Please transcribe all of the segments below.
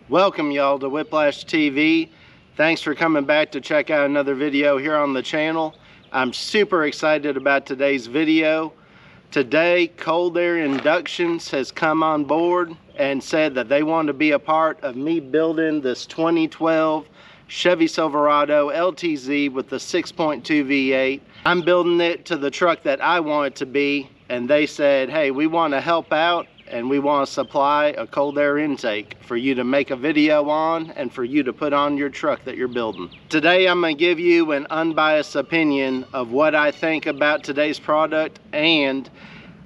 Welcome y'all to Whiplash TV. Thanks for coming back to check out another video here on the channel. I'm super excited about today's video. Today, Cold Air Inductions has come on board and said that they want to be a part of me building this 2012 Chevy Silverado LTZ with the 6.2 V8. I'm building it to the truck that I want it to be, and they said, hey, we want to help out and we want to supply a cold air intake for you to make a video on and for you to put on your truck that you're building. Today I'm going to give you an unbiased opinion of what I think about today's product, and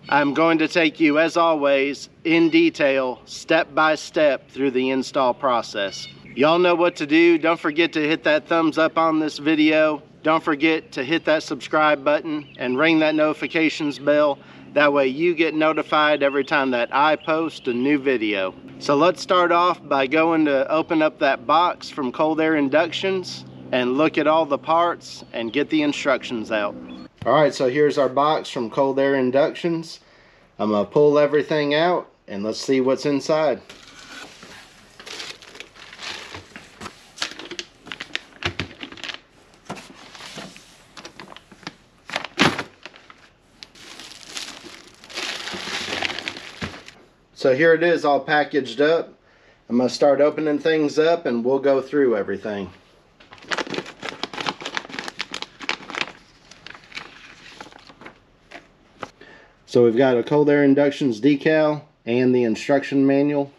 I'm going to take you, as always, in detail, step by step through the install process. Y'all know what to do. Don't forget to hit that thumbs up on this video. Don't forget to hit that subscribe button and ring that notifications bell. That way you get notified every time that I post a new video. So let's start off by going to open up that box from Cold Air Inductions and look at all the parts and get the instructions out. Alright, so here's our box from Cold Air Inductions. I'm going to pull everything out and let's see what's inside. So here it is, all packaged up. I'm going to start opening things up and we'll go through everything. So we've got a Cold Air Inductions decal and the instruction manual.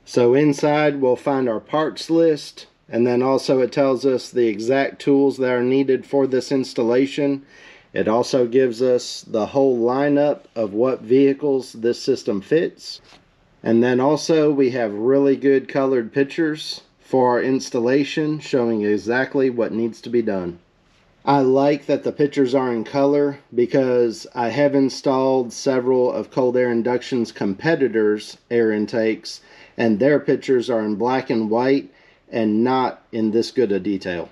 So inside we'll find our parts list, and then also it tells us the exact tools that are needed for this installation. It also gives us the whole lineup of what vehicles this system fits. And then also we have really good colored pictures for our installation showing exactly what needs to be done. I like that the pictures are in color because I have installed several of Cold Air Inductions competitors' air intakes, and their pictures are in black and white and not in this good a detail.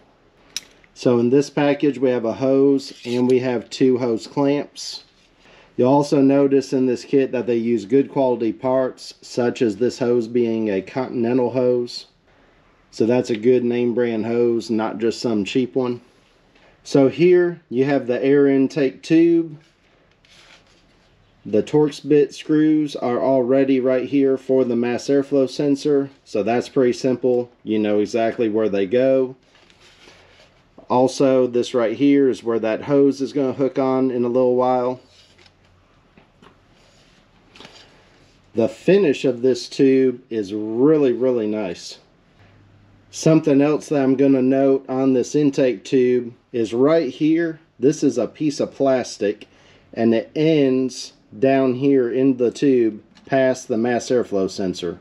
So in this package we have a hose and we have 2 hose clamps. You'll also notice in this kit that they use good quality parts, such as this hose being a Continental hose. So that's a good name brand hose, not just some cheap one. So here you have the air intake tube. The Torx bit screws are already right here for the mass airflow sensor, so that's pretty simple. You know exactly where they go. Also, this right here is where that hose is going to hook on in a little while. The finish of this tube is really nice. Something else that I'm going to note on this intake tube is right here. This is a piece of plastic and it ends down here in the tube past the mass airflow sensor.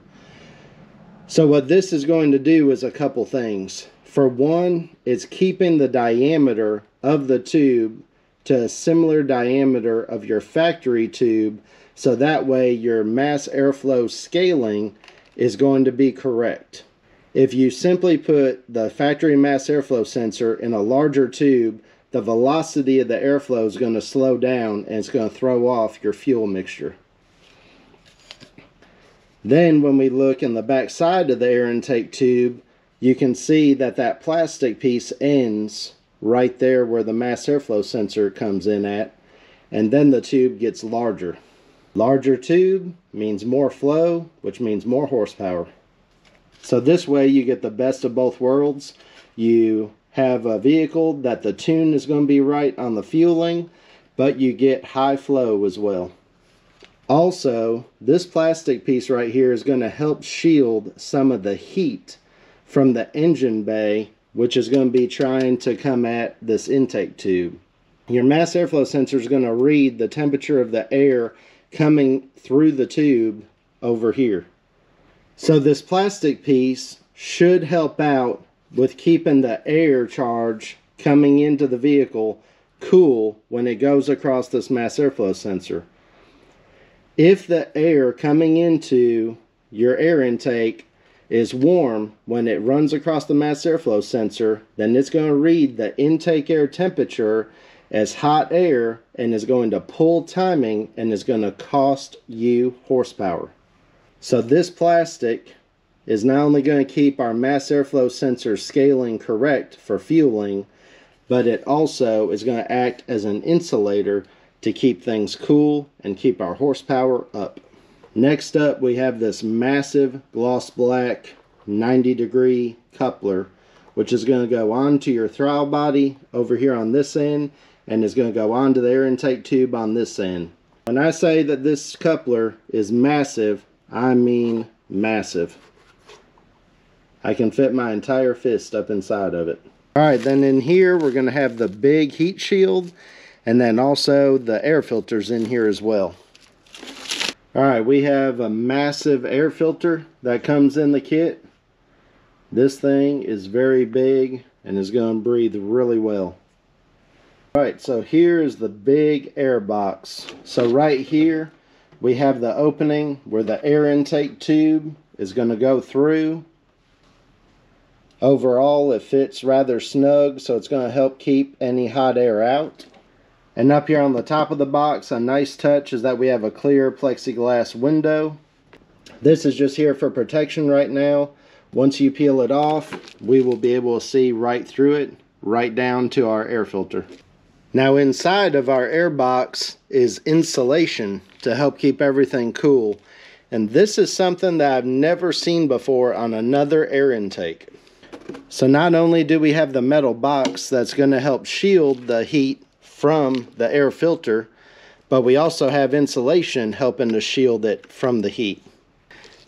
So what this is going to do is a couple things. For one, it's keeping the diameter of the tube to a similar diameter of your factory tube, so that way your mass airflow scaling is going to be correct. If you simply put the factory mass airflow sensor in a larger tube, the velocity of the airflow is going to slow down and it's going to throw off your fuel mixture. Then when we look in the back side of the air intake tube, you can see that that plastic piece ends right there where the mass airflow sensor comes in at, and then the tube gets larger. Larger tube means more flow, which means more horsepower. So this way you get the best of both worlds. You have a vehicle that the tune is going to be right on the fueling, but you get high flow as well. Also, this plastic piece right here is going to help shield some of the heat from the engine bay, which is going to be trying to come at this intake tube. Your mass airflow sensor is going to read the temperature of the air coming through the tube over here. So this plastic piece should help out with keeping the air charge coming into the vehicle cool when it goes across this mass airflow sensor. If the air coming into your air intake is warm when it runs across the mass airflow sensor, then it's going to read the intake air temperature as hot air and is going to pull timing and is going to cost you horsepower. So this plastic is not only going to keep our mass airflow sensor scaling correct for fueling, but it also is going to act as an insulator to keep things cool and keep our horsepower up. Next up, we have this massive gloss black 90-degree coupler, which is going to go onto your throttle body over here on this end, and is going to go onto the air intake tube on this end. When I say that this coupler is massive, I mean massive. I can fit my entire fist up inside of it. Alright, then in here we're going to have the big heat shield, and then also the air filters in here as well. Alright, we have a massive air filter that comes in the kit. This thing is very big and is going to breathe really well. Alright, so here is the big air box. So right here we have the opening where the air intake tube is going to go through. Overall, it fits rather snug, so it's going to help keep any hot air out. And up here on the top of the box, a nice touch is that we have a clear plexiglass window. This is just here for protection right now. Once you peel it off, we will be able to see right through it, right down to our air filter. Now inside of our air box is insulation to help keep everything cool. And this is something that I've never seen before on another air intake. So not only do we have the metal box that's going to help shield the heat from the air filter, but we also have insulation helping to shield it from the heat.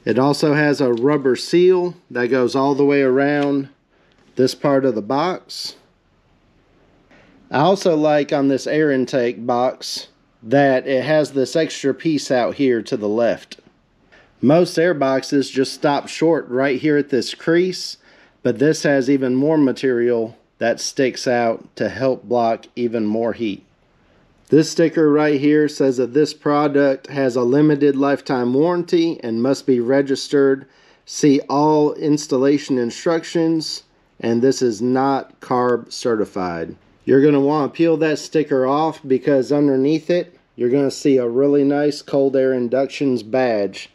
It also has a rubber seal that goes all the way around this part of the box. I also like on this air intake box that it has this extra piece out here to the left. Most air boxes just stop short right here at this crease, but this has even more material that sticks out to help block even more heat. This sticker right here says that this product has a limited lifetime warranty and must be registered. See all installation instructions, and this is not CARB certified. You're going to want to peel that sticker off because underneath it you're going to see a really nice Cold Air Inductions badge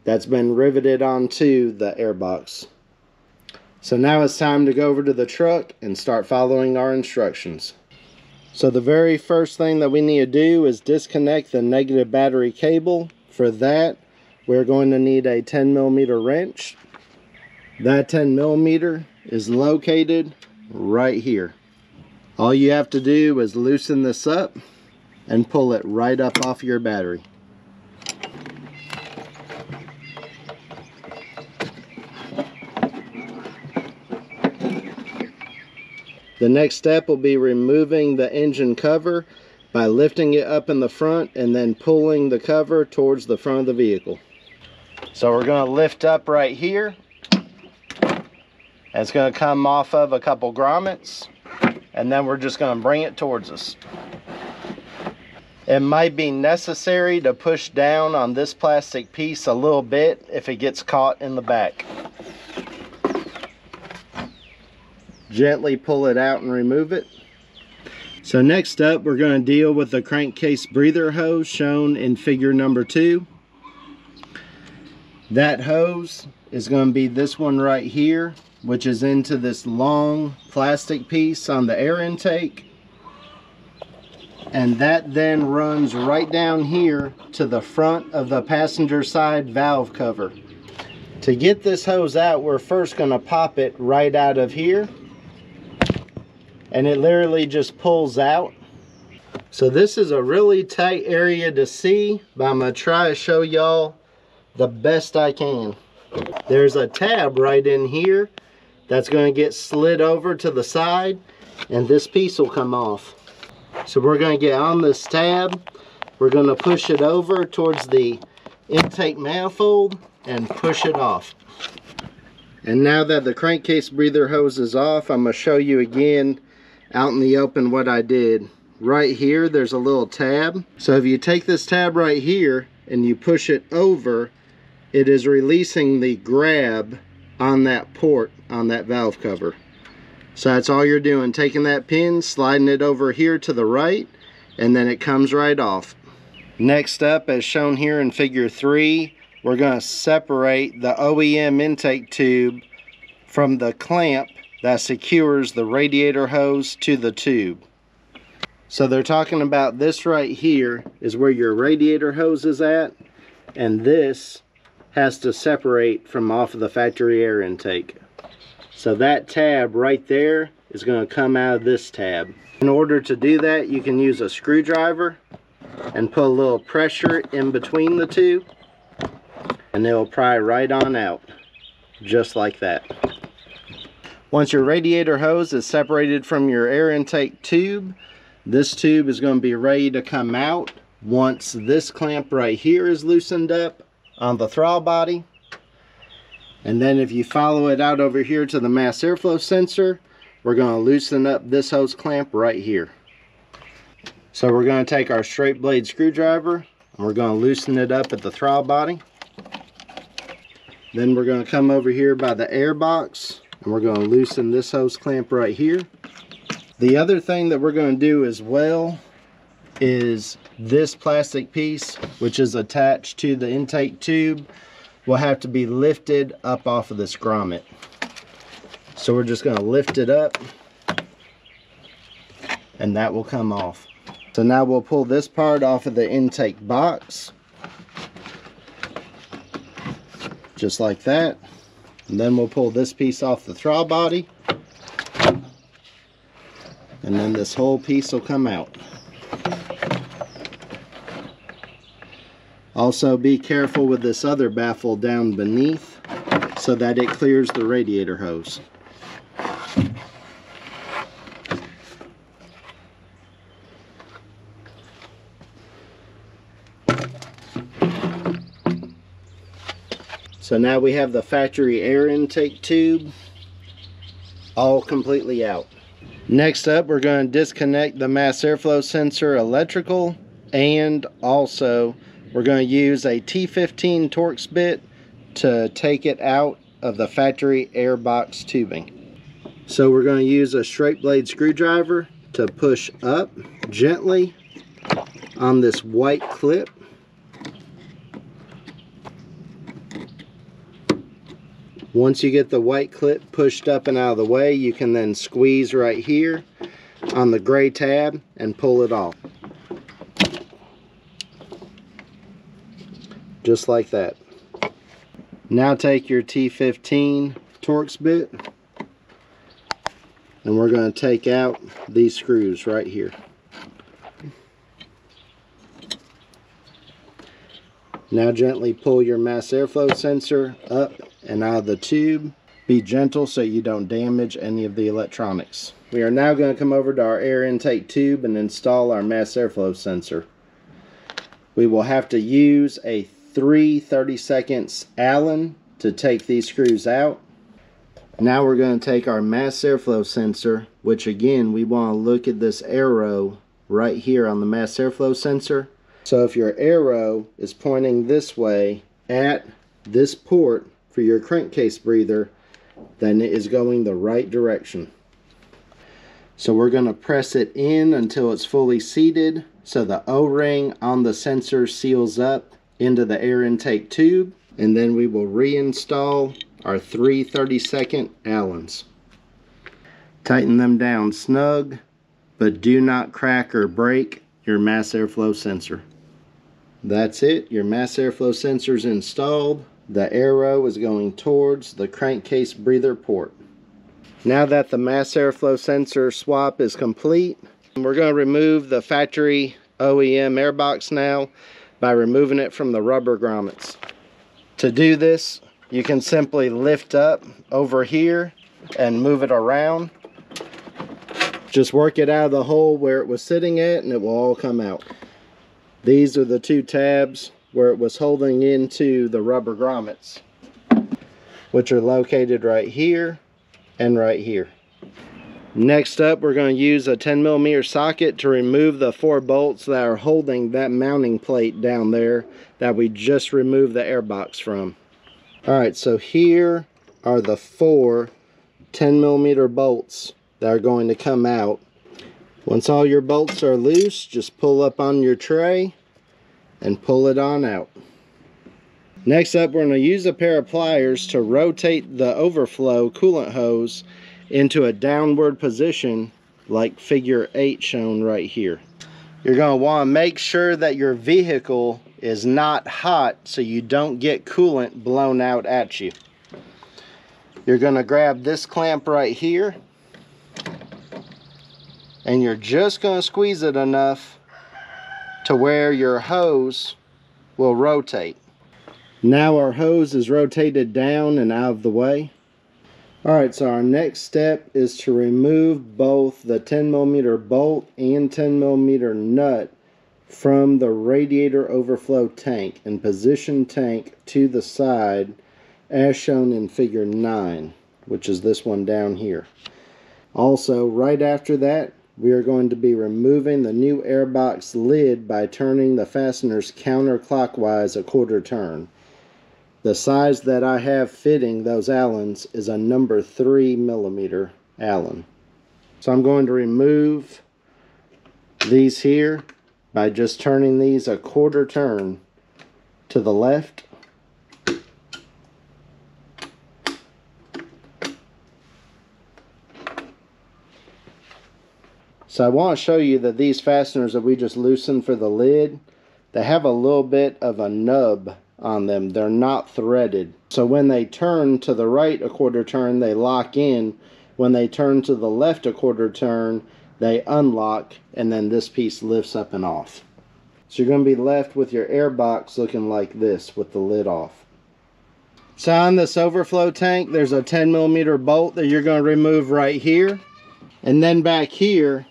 that's been riveted onto the airbox. So now it's time to go over to the truck and start following our instructions. So the very first thing that we need to do is disconnect the negative battery cable. For that, we're going to need a 10mm wrench. That 10mm is located right here. All you have to do is loosen this up and pull it right up off your battery. The next step will be removing the engine cover by lifting it up in the front and then pulling the cover towards the front of the vehicle. So we're going to lift up right here. It's going to come off of a couple grommets, and then we're just going to bring it towards us. It might be necessary to push down on this plastic piece a little bit if it gets caught in the back. Gently pull it out and remove it. So next up, we're going to deal with the crankcase breather hose shown in figure number 2. That hose is going to be this one right here, which is into this long plastic piece on the air intake. And that then runs right down here to the front of the passenger side valve cover. To get this hose out, we're first going to pop it right out of here. And it literally just pulls out. So this is a really tight area to see, but I'm going to try to show y'all the best I can. There's a tab right in here that's going to get slid over to the side, and this piece will come off. So we're going to get on this tab, we're going to push it over towards the intake manifold and push it off. And now that the crankcase breather hose is off, I'm going to show you again out in the open what I did. Right here there's a little tab. So if you take this tab right here and you push it over, it is releasing the grab on that port on that valve cover. So that's all you're doing, taking that pin, sliding it over here to the right, and then it comes right off. Next up, as shown here in figure 3, we're going to separate the OEM intake tube from the clamp that secures the radiator hose to the tube. So they're talking about this right here is where your radiator hose is at, and this has to separate from off of the factory air intake. So that tab right there is going to come out of this tab. In order to do that, you can use a screwdriver and put a little pressure in between the two, and it will pry right on out, just like that. Once your radiator hose is separated from your air intake tube, this tube is going to be ready to come out once this clamp right here is loosened up on the throttle body. And then if you follow it out over here to the mass airflow sensor, we're going to loosen up this hose clamp right here. So we're going to take our straight blade screwdriver and we're going to loosen it up at the throttle body. Then we're going to come over here by the air box and we're going to loosen this hose clamp right here. The other thing that we're going to do as well is this plastic piece, which is attached to the intake tube, will have to be lifted up off of this grommet. So we're just going to lift it up and that will come off. So now we'll pull this part off of the intake box, just like that. And then we'll pull this piece off the throttle body, and then this whole piece will come out. Also be careful with this other baffle down beneath so that it clears the radiator hose. So now we have the factory air intake tube all completely out. Next up, we're going to disconnect the mass airflow sensor electrical, and also we're going to use a T15 Torx bit to take it out of the factory air box tubing. So we're going to use a straight blade screwdriver to push up gently on this white clip. Once you get the white clip pushed up and out of the way, you can then squeeze right here on the gray tab and pull it off. Just like that. Now take your T15 Torx bit and we're going to take out these screws right here. Now gently pull your mass airflow sensor up and out of the tube. Be gentle so you don't damage any of the electronics. We are now going to come over to our air intake tube and install our mass airflow sensor. We will have to use a 3 30-second Allen to take these screws out. Now we're going to take our mass airflow sensor, which again we want to look at this arrow right here on the mass airflow sensor. So if your arrow is pointing this way at this port for your crankcase breather, then it is going the right direction. So we're going to press it in until it's fully seated so the O-ring on the sensor seals up into the air intake tube, and then we will reinstall our 3 30-second Allens. Tighten them down snug, but do not crack or break your mass airflow sensor. That's it, your mass airflow sensor is installed. The arrow is going towards the crankcase breather port. Now that the mass airflow sensor swap is complete, we're going to remove the factory OEM airbox now by removing it from the rubber grommets. To do this, you can simply lift up over here and move it around. Just work it out of the hole where it was sitting at and it will all come out. These are the two tabs where it was holding into the rubber grommets, which are located right here and right here. Next up, we're going to use a 10mm socket to remove the 4 bolts that are holding that mounting plate down there that we just removed the airbox from. Alright, so here are the 4 10mm bolts that are going to come out. Once all your bolts are loose, just pull up on your tray and pull it on out. Next up, we're going to use a pair of pliers to rotate the overflow coolant hose into a downward position like figure 8 shown right here. You're going to want to make sure that your vehicle is not hot so you don't get coolant blown out at you. You're going to grab this clamp right here and you're just going to squeeze it enough to where your hose will rotate. Now our hose is rotated down and out of the way. Alright, so our next step is to remove both the 10mm bolt and 10mm nut from the radiator overflow tank and position tank to the side as shown in figure 9, which is this one down here. Also, right after that, we are going to be removing the new airbox lid by turning the fasteners counterclockwise a quarter turn. The size that I have fitting those Allens is a number 3mm Allen. So I'm going to remove these here by just turning these a quarter turn to the left. So I want to show you that these fasteners that we just loosened for the lid, they have a little bit of a nub on them. They're not threaded. So when they turn to the right a quarter turn, they lock in. When they turn to the left a quarter turn, they unlock, and then this piece lifts up and off. So you're going to be left with your air box looking like this with the lid off. So on this overflow tank, there's a 10mm bolt that you're going to remove right here. And then back here,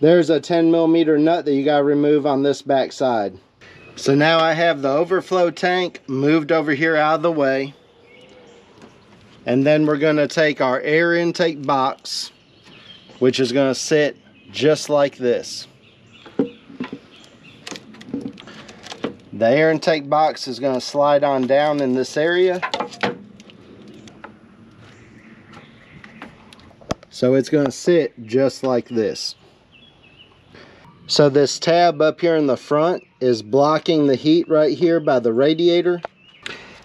there's a 10mm nut that you got to remove on this back side. So now I have the overflow tank moved over here out of the way. And then we're going to take our air intake box, which is going to sit just like this. The air intake box is going to slide on down in this area. So it's going to sit just like this. So this tab up here in the front is blocking the heat right here by the radiator.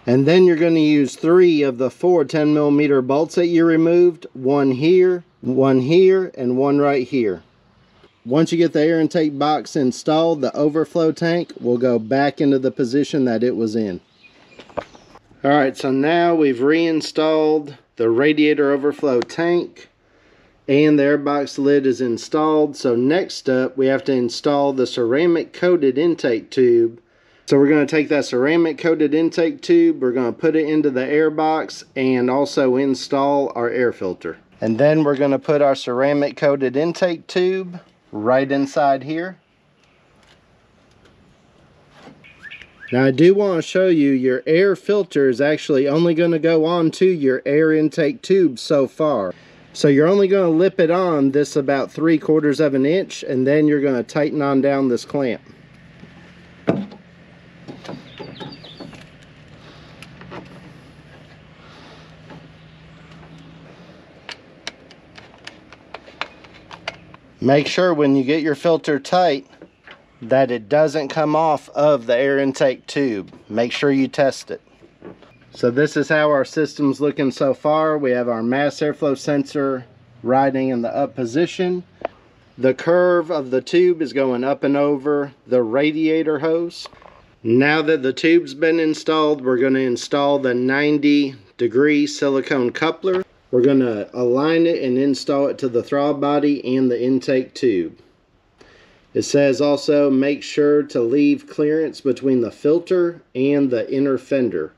And then you're going to use 3 of the 4 10mm bolts that you removed. One here, and one right here. Once you get the air intake box installed, the overflow tank will go back into the position that it was in. Alright, so now we've reinstalled the radiator overflow tank. And the airbox lid is installed. So next up, we have to install the ceramic coated intake tube. So we're going to take that ceramic coated intake tube, we're going to put it into the airbox and also install our air filter. And then we're going to put our ceramic coated intake tube right inside here. Now I do want to show you your air filter is actually only going to go onto your air intake tube so far. So you're only going to lip it on this about 3/4 of an inch, and then you're going to tighten on down this clamp. Make sure when you get your filter tight that it doesn't come off of the air intake tube. Make sure you test it. So this is how our system's looking so far. We have our mass airflow sensor riding in the up position. The curve of the tube is going up and over the radiator hose. Now that the tube's been installed, we're going to install the 90-degree silicone coupler. We're going to align it and install it to the throttle body and the intake tube. It says also make sure to leave clearance between the filter and the inner fender.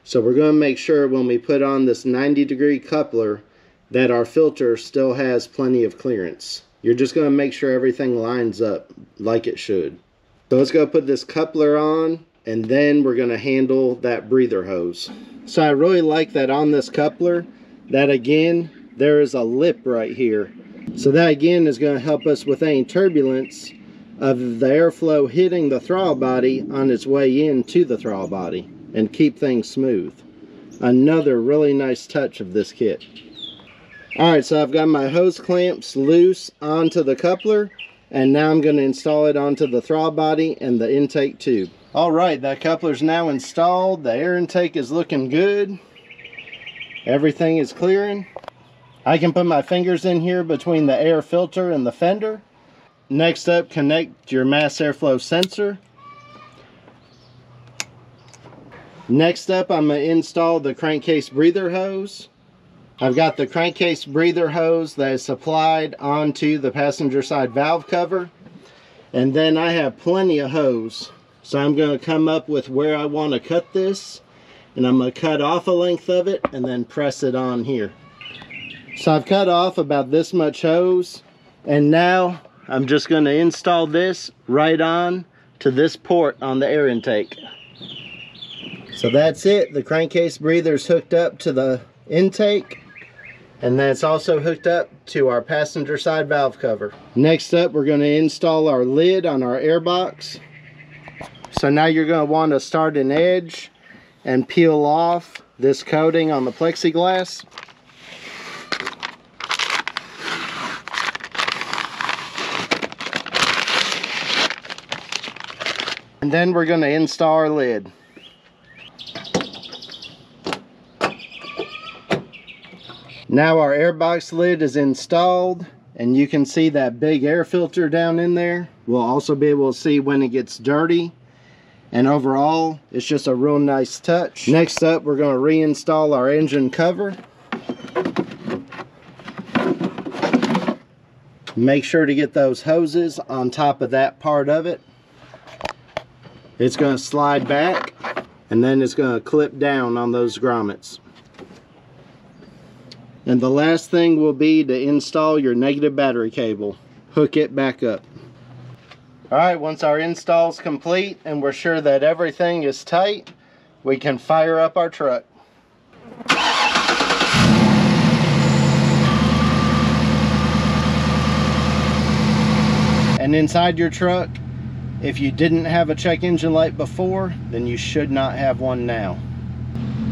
So we're going to make sure when we put on this 90-degree coupler that our filter still has plenty of clearance. You're just going to make sure everything lines up like it should. So let's go put this coupler on, and then we're going to handle that breather hose. So I really like that on this coupler, that again, there is a lip right here. So that again is going to help us with any turbulence of the airflow hitting the throttle body on its way into the throttle body and keep things smooth. Another really nice touch of this kit. Alright, so I've got my hose clamps loose onto the coupler, and now I'm going to install it onto the throttle body and the intake tube. All right, that coupler's now installed. The air intake is looking good. Everything is clearing. I can put my fingers in here between the air filter and the fender. Next up, connect your mass airflow sensor. Next up, I'm going to install the crankcase breather hose. I've got the crankcase breather hose that is supplied onto the passenger side valve cover. And then I have plenty of hose. So I'm going to come up with where I want to cut this. And I'm going to cut off a length of it and then press it on here. So I've cut off about this much hose. And now I'm just going to install this right on to this port on the air intake. So that's it. The crankcase breather's hooked up to the intake, and that's also hooked up to our passenger side valve cover. Next up, we're going to install our lid on our air box. So now you're going to want to start an edge and peel off this coating on the plexiglass. And then we're going to install our lid. Now our airbox lid is installed, and you can see that big air filter down in there. We'll also be able to see when it gets dirty, and overall it's just a real nice touch. Next up, we're going to reinstall our engine cover. Make sure to get those hoses on top of that part of it. It's going to slide back, and then it's going to clip down on those grommets. And the last thing will be to install your negative battery cable. Hook it back up. Alright, once our install is complete and we're sure that everything is tight, we can fire up our truck. And inside your truck, if you didn't have a check engine light before, then you should not have one now.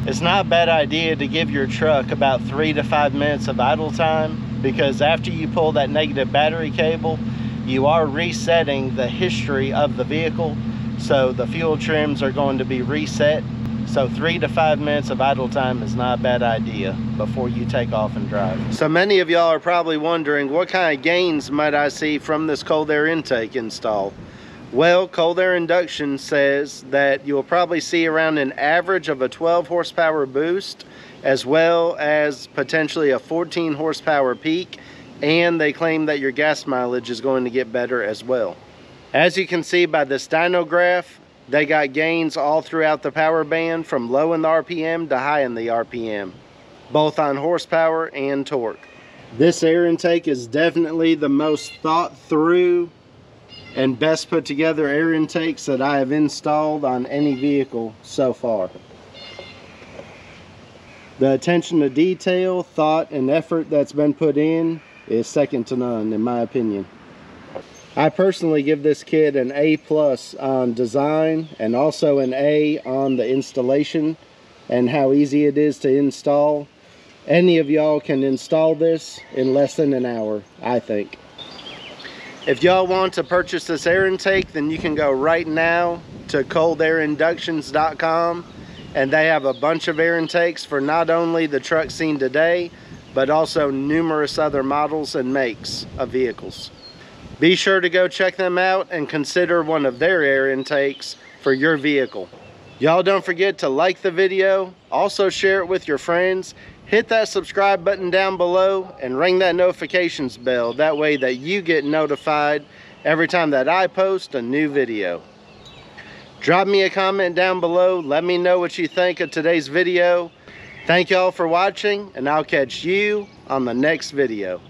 It's not a bad idea to give your truck about 3 to 5 minutes of idle time, because after you pull that negative battery cable, you are resetting the history of the vehicle. So the fuel trims are going to be reset. So 3 to 5 minutes of idle time is not a bad idea before you take off and drive. So many of y'all are probably wondering, what kind of gains might I see from this cold air intake install? Well, Cold Air Inductions says that you'll probably see around an average of a 12 horsepower boost, as well as potentially a 14 horsepower peak, and they claim that your gas mileage is going to get better as well. As you can see by this dyno graph, they got gains all throughout the power band, from low in the RPM to high in the RPM, both on horsepower and torque. This air intake is definitely the most thought through and best put together air intakes that I have installed on any vehicle so far. The attention to detail, thought, and effort that's been put in is second to none, in my opinion. I personally give this kit an A+ on design, and also an A on the installation and how easy it is to install. Any of y'all can install this in less than an hour, I think. If y'all want to purchase this air intake, then you can go right now to coldairinductions.com, and they have a bunch of air intakes for not only the truck scene today, but also numerous other models and makes of vehicles. Be sure to go check them out and consider one of their air intakes for your vehicle. Y'all don't forget to like the video, also share it with your friends, hit that subscribe button down below, and ring that notifications bell. That way that you get notified every time that I post a new video. Drop me a comment down below. Let me know what you think of today's video. Thank y'all for watching, and I'll catch you on the next video.